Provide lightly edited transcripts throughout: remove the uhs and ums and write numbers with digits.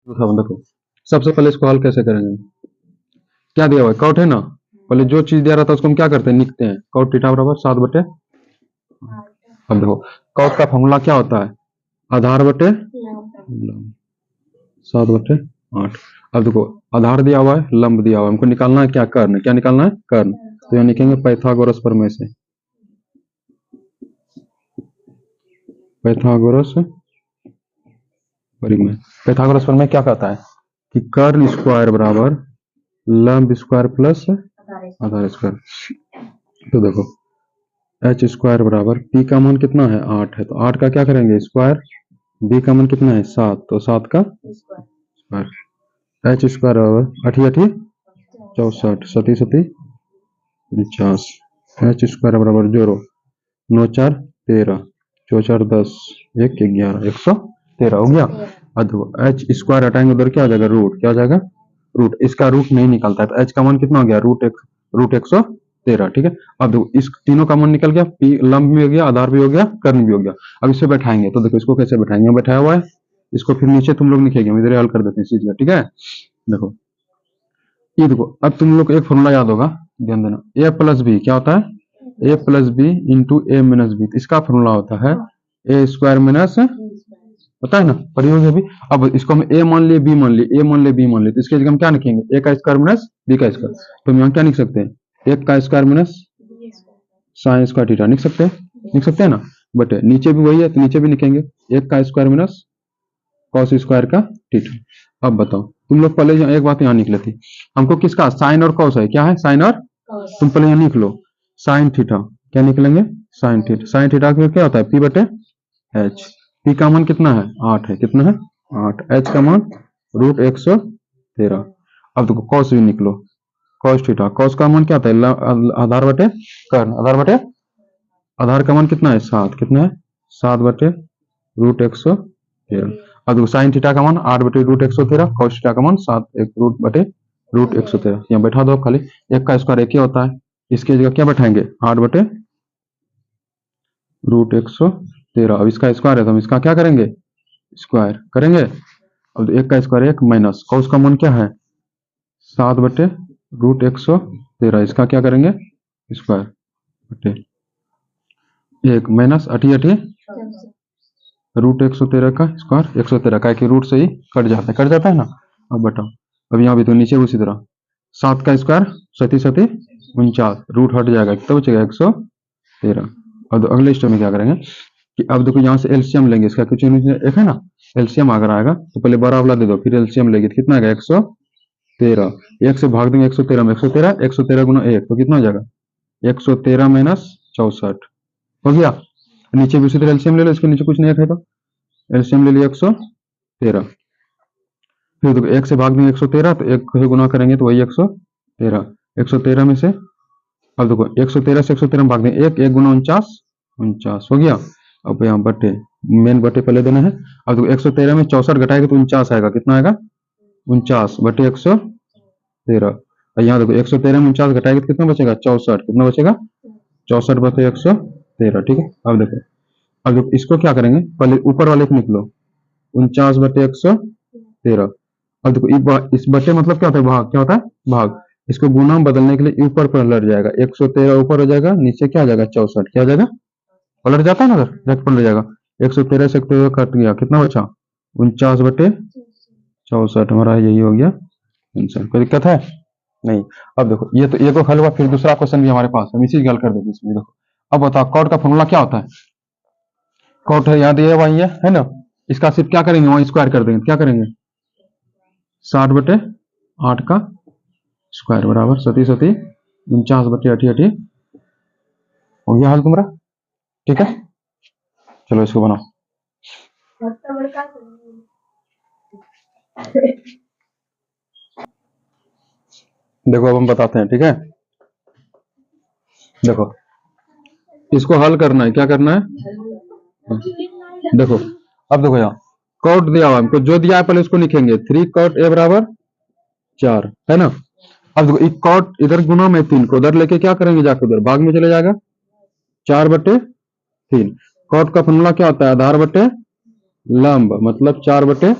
देखो, सबसे पहले इसको हल कैसे करेंगे। क्या दिया हुआ है, कॉट है ना। पहले जो चीज दिया रहता है उसको हम क्या करते हैं, लिखते हैं। कॉट थीटा बराबर 7 बटे। अब देखो, कॉट का फॉर्मूला क्या होता है, आधार बटे 7/8। अब देखो, आधार दिया हुआ है, लंब दिया हुआ है, हमको निकालना है क्या, कर्ण। क्या निकालना है, कर्ण। तो यहाँ लिखेंगे पाइथागोरस प्रमेय से। पाइथागोरस प्रमेय। पाइथागोरस प्रमेय क्या कहता है कि कर्ण स्क्वायर बराबर लंब स्क्वायर प्लस आधार स्क्वायर। तो देखो, एच स्क्वायर बराबर पी का मान कितना है, 8 है, तो 8 का क्या करेंगे स्क्वायर, बी का मान कितना है 7, तो 7 का स्क्वायर। एच स्क्वायर बराबर 8 8 64, 7 7 49। एच स्क्वायर बराबर 0, 9 4 13, 4 4 10, 1 11, 113 हो गया। अब देखो, एच स्क्वायर हटाएंगे उधर क्या हो जाएगा, रूट। क्या हो जाएगा, रूट। इसका रूट नहीं निकलता है, तो एच का मान कितना हो गया, रूट 113। ठीक है। अब देखो, इस तीनों का मान निकल गया, पी लंब भी हो गया, आधार भी हो गया, कर्ण भी हो गया। अब इसे बैठाएंगे, तो देखो इसको कैसे बैठाएंगे, बैठाया हुआ है, इसको फिर नीचे तुम लोग लिखेंगे, हम इधर हल कर देते हैं इस चीज का। ठीक है। देखो, ये देखो, अब तुम लोग को एक फॉर्मूला याद होगा, ध्यान देना। ए प्लस बी क्या होता है, ए प्लस बी इंटू ए माइनस बी। इसका फॉर्मूला होता है ए स्क्वायर माइनस, पता है ना, प्रयोग है भी। अब इसको हम ए मान लिए, बी मान लिए, ए मान लिए, बी मान लिए, तो इसके जगह हम क्या लिखेंगे, ए का स्क्वायर माइनस बी का स्क्वायर। तो हम यहाँ क्या लिख सकते हैं, एक का square minus sine square theta लिख सकते हैं, लिख सकते हैं ना। बट नीचे भी वही है, तो नीचे भी लिखेंगे एक का स्क्वायर माइनस कॉस स्क्वायर का थीटा। अब बताओ, तुम लोग पहले एक बात यहाँ लिख लेती, हमको किसका साइन और कॉस है, क्या है साइन और, तुम पहले यहाँ लिख लो साइन थीटा। क्या निकलेंगे, साइन थीटा। साइन थीटा का क्या होता है, पी बटे एच। पी का मान कितना है, 8 है, कितना है 8। एच का मान रूट 113। अब देखो कॉस भी निकलो, कॉस थीटा। कॉस का मान क्या होता है, आधार बटे कर्ण। आधार बटे आधार का मान कितना है 7, कितना है 7 बटे रूट 113। अब देखो साइन थीटा का मान 8 बटे रूट 113, कॉस थीटा का मान 7 एक रूट बटे रूट 113। यहाँ बैठा दो खाली, एक का स्क्वायर एक ही होता है, इसके जगह क्या बैठाएंगे 8 बटे रूट 113। अब इसका स्क्वायर है तो हम इसका क्या करेंगे, स्क्वायर करेंगे। अब एक का स्क्वायर एक माइनस, कॉस का मान क्या है 7 बटे रूट 113, इसका क्या करेंगे स्क्वायर बटे एक माइनस 8 8 रूट 113 का स्क्वायर। 113 का कि रूट से ही कट जाता है ना। अब बताओ, अब यहाँ भी तो नीचे उसी तरह 7 का स्क्वायर 7 7 49, रूट हट जाएगा, कितना बचेगा 113। अब अगले स्टेप में क्या करेंगे कि अब देखो यहाँ से एलसीएम लेंगे इसका, कुछ एक है ना, एलसीएम अगर आएगा तो पहले बड़ा वाला दे दो, फिर एलसीएम लेंगे तो कितना आएगा 113। एक से भाग देंगे 113 में, 113 गुना 1 तो कितना हो जाएगा 113 माइनस 64 हो गया। नीचे भी उसी तरह एलसीएम ले लो, इसके नीचे कुछ नहीं है तो एलसीएम ले लिया 113। फिर देखो एक से भाग देंगे 113, तो एक से गुना करेंगे तो वही 113। 113 में से अब देखो 113 से 113 में भाग देंगे, एक एक गुना 49 हो गया। अब यहाँ बटे, मेन बटे पहले देना है। अब देखो 113 में 64 घटाएगा तो 49 आएगा, कितना आएगा 49 बटे 113। और यहाँ देखो 113 में 49 घटाएगा तो कितना बचेगा 64, कितना बचेगा 64 बटे 113। ठीक है। अब देखो इसको क्या करेंगे, पहले ऊपर वाले को निकलो 49 बटे 113। अब देखो इस बटे मतलब क्या होता है, भाग। क्या होता है, भाग। इसको गुना में बदलने के लिए ऊपर पलट जाएगा, 113 ऊपर हो जाएगा, नीचे क्या आ जाएगा 64। क्या हो जाएगा, पलट जाता है ना, उधर पलट जाएगा। 113 से 113 कट गया, कितना बचा 49 बटे 64। हमारा यही हो गया आंसर। कोई दिक्कत है नहीं। अब देखो ये तो एक हल हुआ, फिर दूसरा क्वेश्चन भी हमारे पास, हम इसी हल कर देते इसमें। देखो अब बताओ, कॉट का फॉर्मूला क्या होता है, कॉट है याद, ये वही है ना। इसका सिर्फ क्या करेंगे, वहां स्क्वायर कर देंगे। क्या करेंगे 60 बटे 8 का स्क्वायर बराबर 7 7 49 बटे 8 8 हो गया हल तुम्हारा। ठीक है, चलो इसको बनाओ। देखो अब हम बताते हैं, ठीक है। देखो इसको हल करना है, क्या करना है, देखो अब देखो यहाँ कॉट दिया हुआ हमको, जो दिया है पहले उसको लिखेंगे 3 कॉट ए बराबर 4 है ना। अब देखो एक कॉट इधर गुना में 3 को उधर लेके क्या करेंगे, जाकर उधर भाग में चले जाएगा 4 बटे 3। कॉट का फॉर्मूला क्या होता है, आधार बटे लंब, मतलब 4 बटे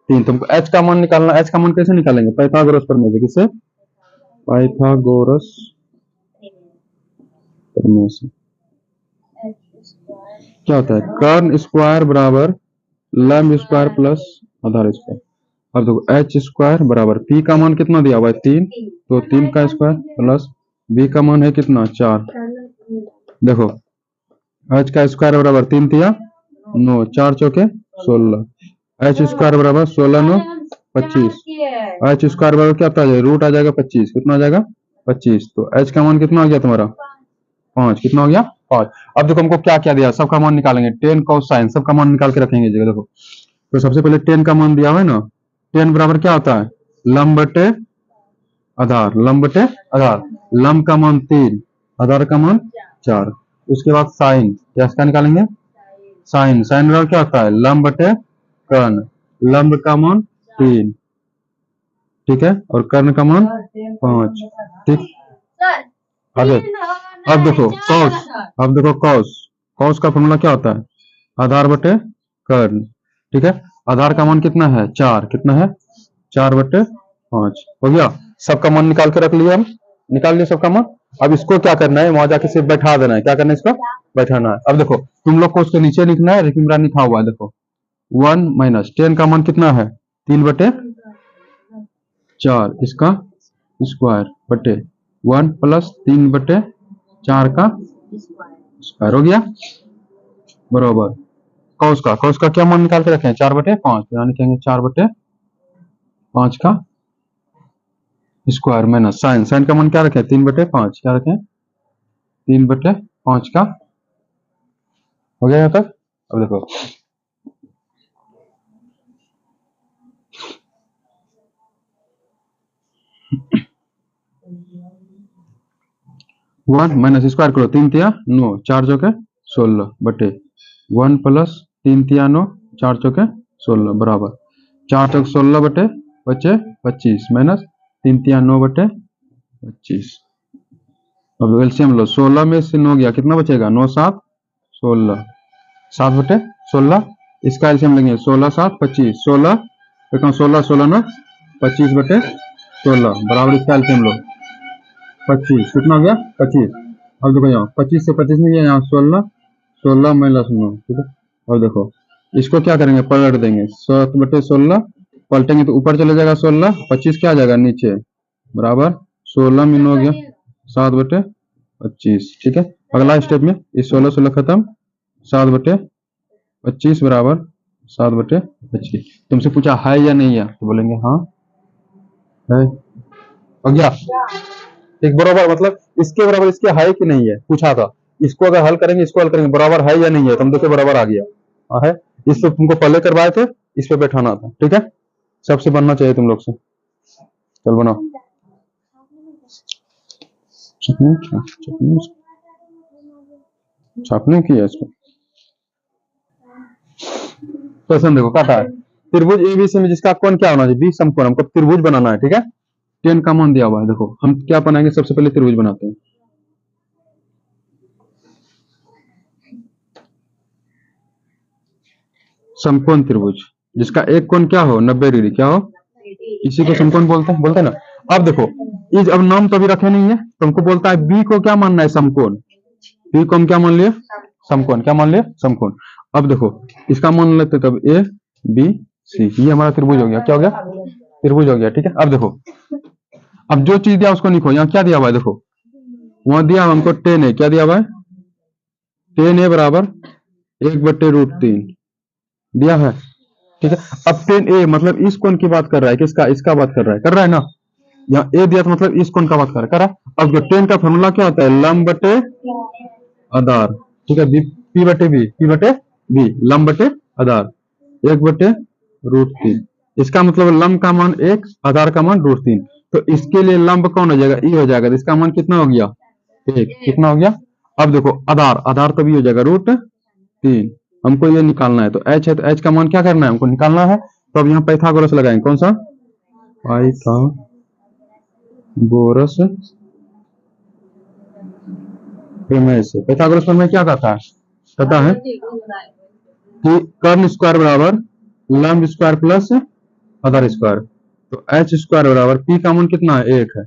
3। तुमको h का मान निकालना, h का मान कैसे निकालेंगे? पाइथागोरस प्रमेय से। किससे? पाइथागोरस प्रमेय से। क्या होता है? कर्ण स्क्वायर बराबर लंब स्क्वायर प्लस आधार स्क्वायर। अब देखो एच स्क्वायर बराबर पी का मान कितना दिया हुआ है? 3, तो 3 का स्क्वायर प्लस बी का मान है कितना? 4। देखो एच का स्क्वायर बराबर 3 तिया 9, 4 चौके 16। एच स्क्वायर बराबर 16 9 25। एच स्क्वायर बराबर क्या आता है? रूट आ जाएगा 25। कितना आ जाएगा? 25। तो एच का मान कितना हो गया तुम्हारा? 5। कितना हो गया? 5। अब देखो हमको क्या क्या दिया, सबका मान निकालेंगे। टेन कॉस साइन सबका मान निकाल के रखेंगे जगह। देखो तो सबसे पहले टेन का मान दिया हुआ है ना। टेन बराबर क्या होता है? लंब बटे आधार। लंब बटे आधार। लंब का मान 3, आधार का मान 4। उसके बाद साइन, क्या इसका निकालेंगे? साइन। साइन बराबर क्या होता है? लंब बटे कर्ण। लंब का मान 3, ठीक है, और कर्ण का मान 5। ठीक, आगे। अब देखो कॉस। अब देखो कॉस। कॉस का फॉर्मूला क्या होता है? आधार बटे कर्ण। ठीक है, आधार का मान कितना है? 4। कितना है? 4 बटे 5। हो गया। सबका मान निकाल के रख लिया हम। निकाल लिया सबका मान। अब इसको क्या करना है? वहां जाके सिर्फ बैठा देना है। क्या करना है? इसको बैठाना है। अब देखो तुम लोग को उसके नीचे लिखना है, लेकिन मेरा लिखा हुआ है। देखो 1 माइनस 10 का मान कितना है? 3 बटे 4 इसका स्क्वायर बटे 1 प्लस 3 बटे 4 का स्क्वायर। हो गया बराबर कॉस का। कॉस का क्या मान निकाल के रखें? 4 बटे 5। यहाँ लिखेंगे 4 बटे 5 का स्क्वायर माइनस साइन। साइन का मान क्या रखें? 3 बटे 5। क्या रखें? 3 बटे 5 का। हो गया यहाँ तक? अब देखो 1 माइनस स्क्वायर करो। 3 तिया 9, 4 चौके 16 बटे 1 प्लस 3 तिया 9, 4 चौके 16 बराबर 4 चौक 16 बटे बचे 25 माइनस 3 तिया 9 बटे 25। अब एलसीएम लो। 16 में से 9 गया, कितना बचेगा? 9 7 16, 7 बटे 16। इसका एलसीएम लेंगे। 16 7 25। 16 16 16 9 25 बटे 16 बराबर इसका एलसीएम लो 25। कितना हो गया? 25। अब देखो यहाँ 25 से 25 नहीं गया, यहाँ 16 16 माइनस 9। ठीक है, और देखो इसको क्या करेंगे? पलट देंगे। 7 बटे 16 पलटेंगे तो ऊपर चले जाएगा 16, 25 क्या आ जाएगा? नीचे बराबर 16 में 9 हो गया 7 बटे 25। ठीक है, अगला स्टेप में इस 16 16 खत्म, 7 बटे 25 बराबर 7 बटे 25। तुमसे पूछा है या नहीं है, तो बोलेंगे हाँ है। हो गया? ठीक, बराबर मतलब इसके बराबर इसके है कि नहीं है पूछा था। इसको अगर हल करेंगे, इसको हल करेंगे, बराबर है या नहीं है, तुम देखो बराबर आ गया। हाँ है। इससे तुमको पहले करवाए थे, इस पे बैठाना था। ठीक है, सबसे बनना चाहिए तुम लोग से। चल बनाओ। छापने की है इसको। क्वेश्चन देखो काटा है। त्रिभुज एबीसी में जिसका कोण क्या होना चाहिए? 20 समकोण। हमको त्रिभुज बनाना है। ठीक है, 10 का मान दिया हुआ है। देखो हम क्या बनाएंगे? सबसे पहले त्रिभुज बनाते हैं। समकोण त्रिभुज जिसका एक कोण क्या हो? 90 डिग्री। क्या हो? इसी को समकोण बोलते हैं। बोलते हैं ना। अब देखो इस, अब नाम तो अभी रखे नहीं है, तो हमको बोलता है बी को क्या मानना है? समकोण। बी को हम क्या मान लिए? समकोण। क्या मान लिए? समकोण। अब देखो इसका मान लेते तब ए बी सी, ये हमारा त्रिभुज हो गया। क्या हो गया? त्रिभुज हो गया। ठीक है, अब देखो अब जो चीज दिया उसको लिखो। यहाँ क्या दिया हुआ है? देखो वहां दिया हमको 10 ए। क्या दिया हुआ है? 10 ए बराबर 1/√3 दिया है। ठीक है, अब 10 ए मतलब इस कोण की बात कर रहा है, किसका? इसका बात कर रहा है। कर रहा है ना। यहाँ ए दिया तो मतलब इस कोण का बात कर रहा है। कर रहा है। अब जो 10 का फॉर्मूला क्या होता है? लंब बटे आधार। ठीक है, पी बटे बी, पी बटे बी, लंब बटे आधार 1/√3। इसका मतलब लंब का मान 1, आधार का मान √3। तो इसके लिए लंब कौन हो जाएगा? ई हो जाएगा। तो इसका मान कितना हो गया? 1। कितना हो गया? अब देखो आधार, आधार तो भी हो जाएगा √3। हमको ये निकालना है। तो h है, तो h का मान क्या करना है? हमको निकालना है। तो अब यहाँ पाइथागोरस लगाएंगे। कौन सा? पाइथागोरस प्रमेय से। पाइथागोरस प्रमेय क्या कहता है? कहता है कि कर्ण स्क्वायर बराबर लंब स्क्वायर प्लस आधार स्क्वायर। तो एच स्क्वायर बराबर पी का मान कितना है, 1 है,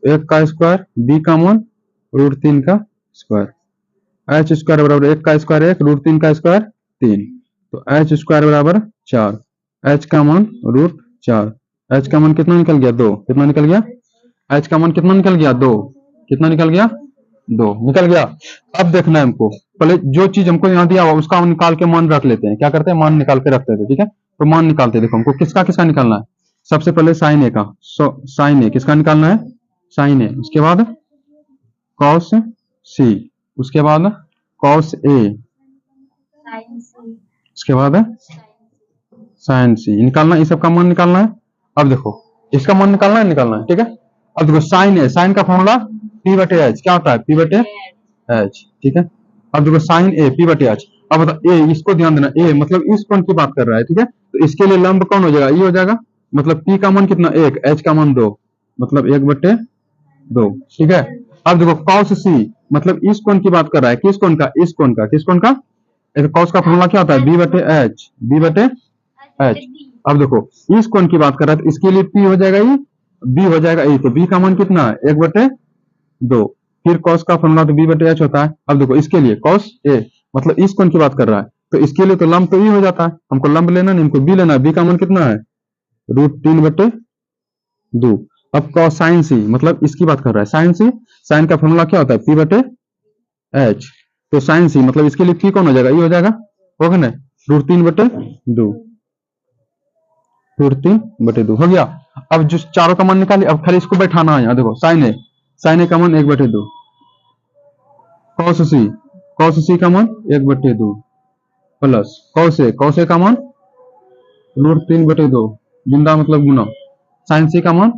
एक का स्क्वायर, बी का मान √3 का स्क्वायर। एच स्क्वायर बराबर 1 का स्क्वायर 1, √3 का स्क्वायर 3। तो एच स्क्वायर बराबर 4, एच का मान √4। एच का मान कितना निकल गया, 2। कितना निकल गया, एच का मान कितना निकल गया, 2। कितना निकल गया, 2 निकल गया। अब देखना है हमको, पहले जो चीज हमको यहाँ दिया हुआ उसका हम निकाल के मान रख लेते हैं। क्या करते हैं, मान निकाल के रखते थे, ठीक है। तो मान निकालते हैं, देखो हमको किसका किसका निकालना है। सबसे पहले साइन ए का, साइन ए किसका निकालना है, साइन ए। उसके बाद कॉस सी, उसके बाद कॉस ए, उसके बाद साइन सी निकालना, इस सब का मान निकालना है। अब देखो इसका मान निकालना है, ठीक है। अब देखो साइन ए, साइन का फॉर्मूला पी बटे एच, क्या होता है, पी बटे एच, ठीक है। अब देखो साइन ए पी बटे एच। अब बताओ ए, इसको ध्यान देना, ए मतलब इस कोण की बात कर रहा है, ठीक है। तो इसके लिए लंब कौन हो जाएगा, ये हो जाएगा। मतलब पी का मान कितना, 1, एच का मान 2, मतलब 1/2, ठीक है। अब देखो कॉस सी, मतलब इस कोण की बात कर रहा है, किस कोण का, इस कोण का, किस कोण का। कॉस का फॉर्मूला क्या होता है, बी बटे एच, बी बटे एच। अब देखो इस कोण की बात कर रहा है, तो इसके लिए पी हो जाएगा ये, बी हो जाएगा ए, तो बी का मान कितना है, 1/2। फिर कॉस का फॉर्मूला तो बी बटे एच होता है। अब देखो इसके लिए कॉस ए, मतलब इस कोण की बात कर रहा है, तो इसके लिए तो लंब तो ई हो जाता है। हमको लंब लेना नहीं, हमको बी लेना है। बी का मान कितना है, √3/2। अब कॉस साइन सी, मतलब इसकी बात कर रहा है, साइन सी, साइन का फॉर्मूला क्या होता है, पी बटे एच। तो साइन सी मतलब इसके लिए पी कौन हो जाएगा, ई हो जाएगा, होगा ना, √3/2, √3/2 हो गया। अब जो चारों का मान निकालिए, अब खाली इसको बैठाना है यहाँ। देखो साइन ए, साइन ए का मान 1/2, कॉस सी, कॉस सी का मान 1/2 प्लस कॉस ए का मान √3/2, जिंदा मतलब गुना, साइन सी का मान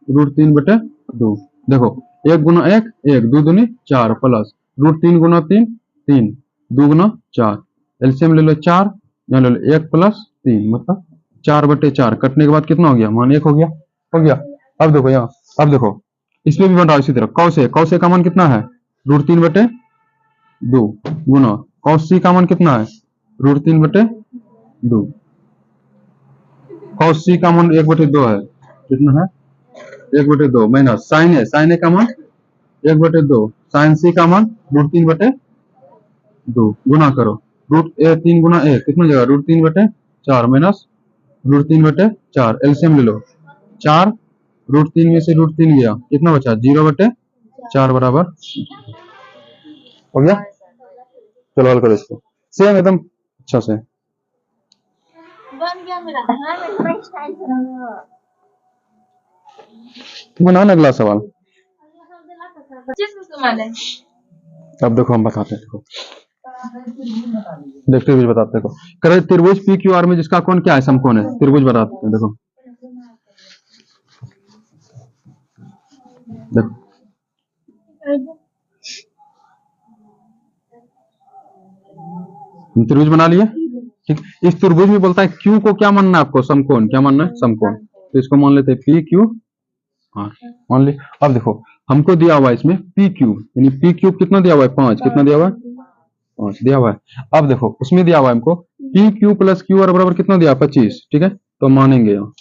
√3/2। देखो 1 गुना 1, 1, 2 दूनी 4 प्लस √3 गुना 3, 3, 2 गुना 4, एलसीएम ले लो 4, यहाँ ले लो 1 प्लस 3, मतलब 4/4। कटने के बाद कितना हो गया, मान 1 हो गया, हो गया। अब देखो यहाँ, अब देखो इसमें भी बन रहा है इसी तरह, कॉस ए का मान कितना है, √3/2 गुना कॉस सी का मान कितना है, √3/2। कॉस सी का मान 1/2 है, कितना है, 1/2 माइनस साइन ए, साइन ए का मान 1/2, साइन सी का मान √3/2 गुना करो, √3 गुना 1 कितना हो जाएगा, √3/4 माइनस √3/4, एलसीएम ले लो 4, √3 में से √3 गया, कितना बचा, 0/4 बराबर हो गया। चलो हल करो इसको, सेम एकदम अच्छा से बन गया मेरा। हाँ मैं स्टाइल करूंगा। बना ना अगला सवाल। 25 को समान है। अब देखो हम बताते हैं, देखो देखते हुए बताते हैं। देखो करे त्रिभुज पी क्यू आर में जिसका कोण क्या है, समकोण है, त्रिभुज बताते हैं। देखो देखो हम त्रिभुज बना लिए, ठीक। इस त्रिभुज में बोलता है क्यू को क्या मानना है आपको, समकोण, क्या मानना है, समकोण। तो इसको मान लेते हैं पी क्यू आर, मान ली। अब देखो हमको दिया हुआ है इसमें पी क्यूब, यानी पी क्यूब कितना दिया हुआ है, 5, कितना दिया हुआ है, 5 दिया हुआ है। अब देखो उसमें दिया हुआ है हमको P Q plus Q R बराबर कितना दिया, 25, ठीक है। तो मानेंगे यहाँ,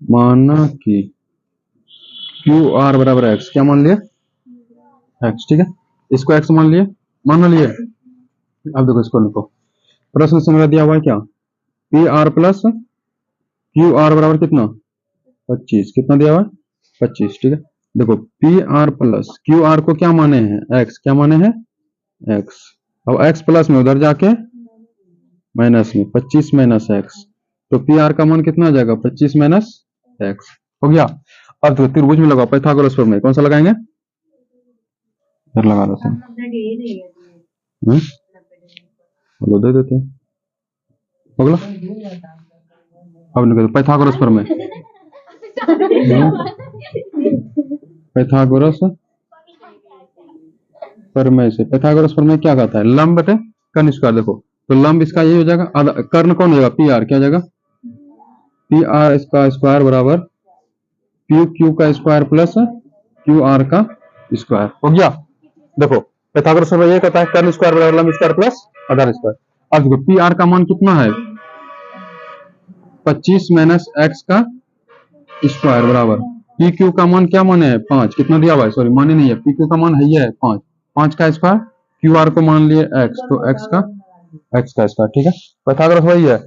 माना कि क्यू आर बराबर एक्स, क्या मान लिया, एक्स, ठीक है। इसको एक्स मान लिए, मान लिए। अब देखो इसको लिखो, प्रश्न से मेरा दिया हुआ है क्या, P R plus Q R बराबर कितना, 25, कितना दिया हुआ है, 25, ठीक है। देखो P R plus Q R को क्या माने हैं, एक्स, क्या माने हैं, एक्स। अब एक्स प्लस में उधर जाके माइनस में, 25 माइनस एक्स, तो पी आर का मान कितना आ जाएगा, 25 माइनस एक्स, हो गया। अब तो त्रिभुज में लगाओ पाइथागोरस प्रमेय, कौन सा लगाएंगे, इधर लगा देते हैं, चलो दे देते हैं, हो गया। अब निकल पाइथागोरस प्रमेय, पाइथागोरस प्रमेय से, पाइथागोरस प्रमेय क्या कहता है, लंब बटे कर्ण स्क्वायर। देखो तो लंब इसका ये हो जाएगा, कर्ण कौन हो जाएगा, पी आर, क्या हो जाएगा, पी आर इसका स्क्वायर बराबर पी क्यू का स्क्वायर प्लस क्यू आर का स्क्वायर, हो गया। देखो पाइथागोरस प्रमेय ये कहता है कर्ण स्क्वायर बराबर लंब स्क्वायर प्लस आधार स्क्वायर। अब देखो पी आर का मान कितना है, 25 माइनस एक्स का स्क्वायर बराबर पी क्यू का मान क्या मान है 5, कितना दिया हुआ है, सॉरी मान ही नहीं है, पी क्यू का मान है ही है 5, 5 का स्क्वायर, क्यू आर को मान लिए एक्स, तो एक्स का स्क्वायर, ठीक है। पाइथागोरस वही है,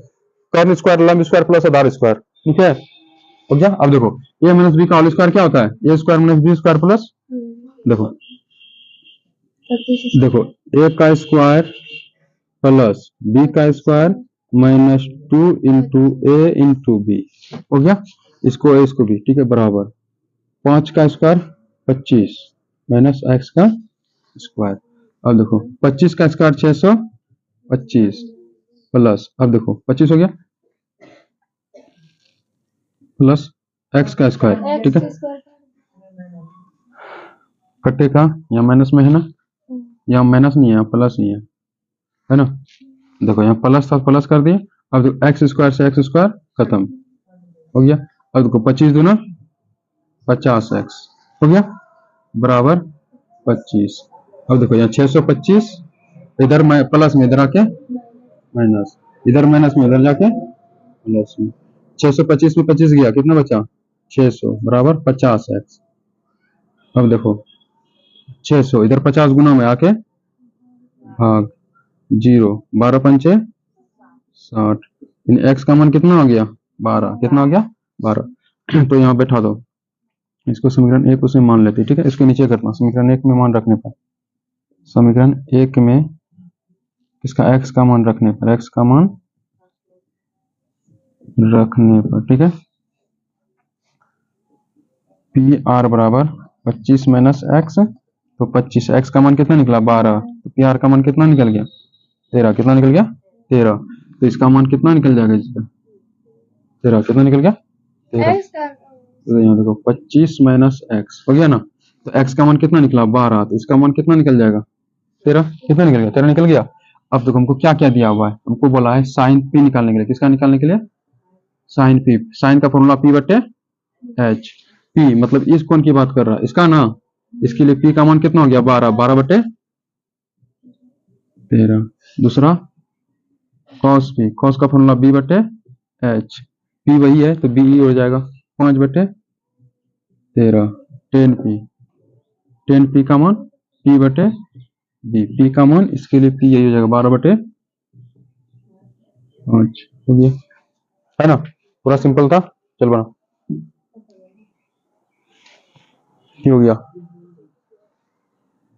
कर्न स्क्वायर लंब स्क्वायर प्लस आधार स्क्वायर, ठीक है। हो गया। अब देखो ए माइनस बी का होल स्क्वायर क्या होता है, A square minus B square plus, देखो देखो ए का स्क्वायर प्लस बी का square minus 2 into A into B, हो गया। इसको ए इसको बी, ठीक है, बराबर 5 का स्क्वायर 25 माइनस एक्स का स्क्वायर। अब देखो 25 का स्क्वायर 625 प्लस, अब देखो 25 हो गया प्लस एक्स का स्क्वायर, ठीक है। कटे का यहाँ माइनस में है ना, यहाँ माइनस नहीं है, यहाँ प्लस ही है ना। देखो यहाँ प्लस था, प्लस कर दिए। अब देखो एक्स स्क्वायर से एक्स स्क्वायर खत्म, हो गया। अब देखो 25 दूना 50 एक्स, हो गया बराबर 25। अब देखो यहाँ 625, इधर प्लस में इधर आके माइनस, इधर माइनस में इधर जाके प्लस में, 625 में 25 गया, कितना बचा 600 बराबर 50 एक्स। अब देखो 600 इधर 50 गुना में आके भाग 0, 12 पंचे 60, इन एक्स का मान कितना हो गया 12, कितना हो गया 12। तो यहाँ बैठा दो, इसको समीकरण 1 उसमें मान लेते, ठीक है। इसके नीचे करना, समीकरण 1 में मान रखने पर, समीकरण 1 में इसका एक्स का मान रखने पर, एक्स का मान रखने पर, ठीक है। पी आर बराबर 25 माइनस एक्स, तो 25, एक्स का मान कितना निकला 12, तो पी आर का मान कितना निकल गया 13, कितना निकल गया 13, तो इसका मान कितना निकल जाएगा इसका 13, कितना निकल गया 13। तो यहाँ देखो 25 माइनस एक्स हो गया ना, तो एक्स का मान कितना निकला 12, तो इसका मान कितना निकल जाएगा 13, कितना निकल गया 13 निकल गया। अब देखो हमको क्या क्या दिया हुआ है, हमको बोला है साइन पी निकालने के लिए, किसका निकालने के लिए साइन पी, साइन का फॉर्मूला पी बटे एच, पी मतलब इस कोण की बात कर रहा है इसका ना, इसके लिए पी का मान कितना हो गया 12, 12 बटे 13। दूसरा कॉस पी, कॉस का फॉर्मूला बी बटे एच, पी वही है तो बी हो जाएगा 5 बटे 13। टेन पी, टेन पी का मान पी बटे बी, पी का मान इसके लिए पी यही हो जाएगा 12 बटे 5, हो गया है ना, पूरा सिंपल था। चल बना, हो गया।